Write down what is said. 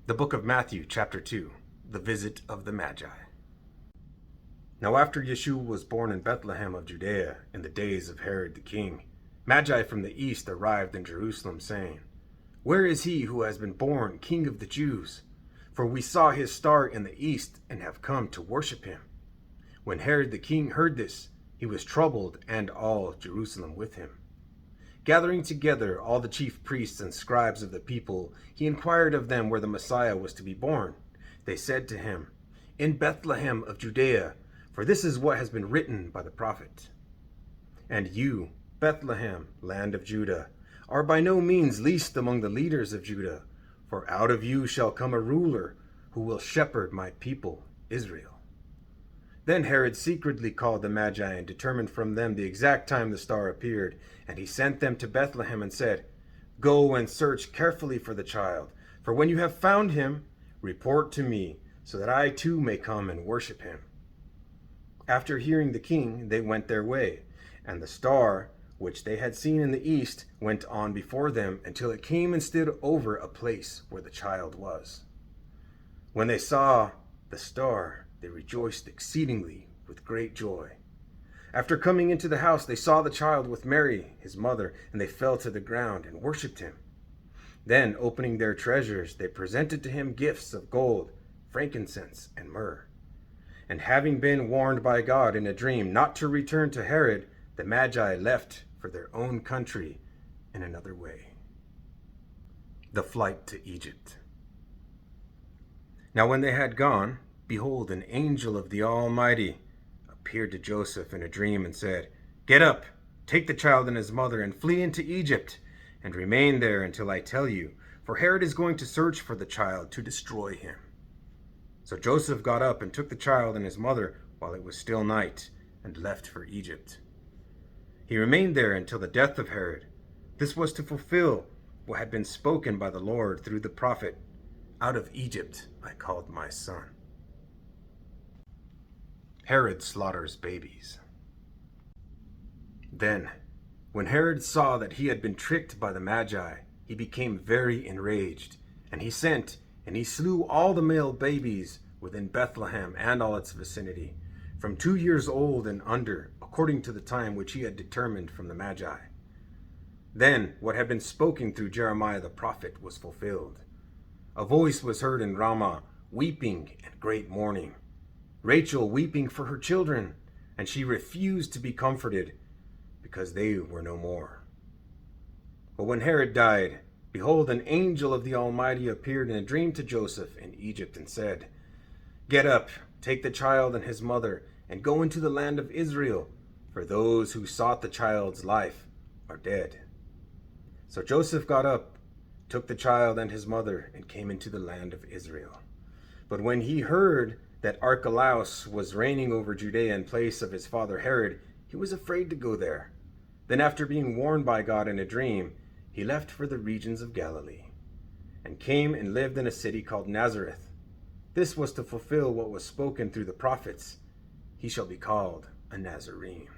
The book of Matthew, chapter 2, the visit of the Magi. Now after Yeshua was born in Bethlehem of Judea in the days of Herod the king, Magi from the east arrived in Jerusalem, saying, "Where is he who has been born King of the Jews? For we saw his star in the east and have come to worship him." When Herod the king heard this, he was troubled, and all Jerusalem with him. Gathering together all the chief priests and scribes of the people, he inquired of them where the Messiah was to be born. They said to him, "In Bethlehem of Judea, for this is what has been written by the prophet. And you, Bethlehem, land of Judah, are by no means least among the leaders of Judah, for out of you shall come a ruler who will shepherd my people, Israel." Then Herod secretly called the Magi and determined from them the exact time the star appeared, and he sent them to Bethlehem and said, "Go and search carefully for the child, for when you have found him, report to me, so that I too may come and worship him." After hearing the king, they went their way, and the star, which they had seen in the east, went on before them until it came and stood over a place where the child was. When they saw the star, they rejoiced exceedingly with great joy. After coming into the house, they saw the child with Mary, his mother, and they fell to the ground and worshipped him. Then, opening their treasures, they presented to him gifts of gold, frankincense, and myrrh. And having been warned by God in a dream not to return to Herod, the Magi left for their own country in another way. The flight to Egypt. Now when they had gone, behold, an angel of the Almighty appeared to Joseph in a dream and said, "Get up, take the child and his mother, and flee into Egypt, and remain there until I tell you, for Herod is going to search for the child to destroy him." So Joseph got up and took the child and his mother while it was still night, and left for Egypt. He remained there until the death of Herod. This was to fulfill what had been spoken by the Lord through the prophet, "Out of Egypt I called my son." Herod slaughters babies. Then, when Herod saw that he had been tricked by the Magi, he became very enraged, and he sent and he slew all the male babies within Bethlehem and all its vicinity, from 2 years old and under, according to the time which he had determined from the Magi. Then what had been spoken through Jeremiah the prophet was fulfilled. A voice was heard in Ramah, weeping and great mourning, Rachel weeping for her children, and she refused to be comforted, because they were no more. But when Herod died, behold, an angel of the Almighty appeared in a dream to Joseph in Egypt and said, "Get up, take the child and his mother, and go into the land of Israel, for those who sought the child's life are dead." So Joseph got up, took the child and his mother, and came into the land of Israel. But when he heard that Archelaus was reigning over Judea in place of his father Herod, he was afraid to go there. Then after being warned by God in a dream, he left for the regions of Galilee, and came and lived in a city called Nazareth. This was to fulfill what was spoken through the prophets, "He shall be called a Nazarene."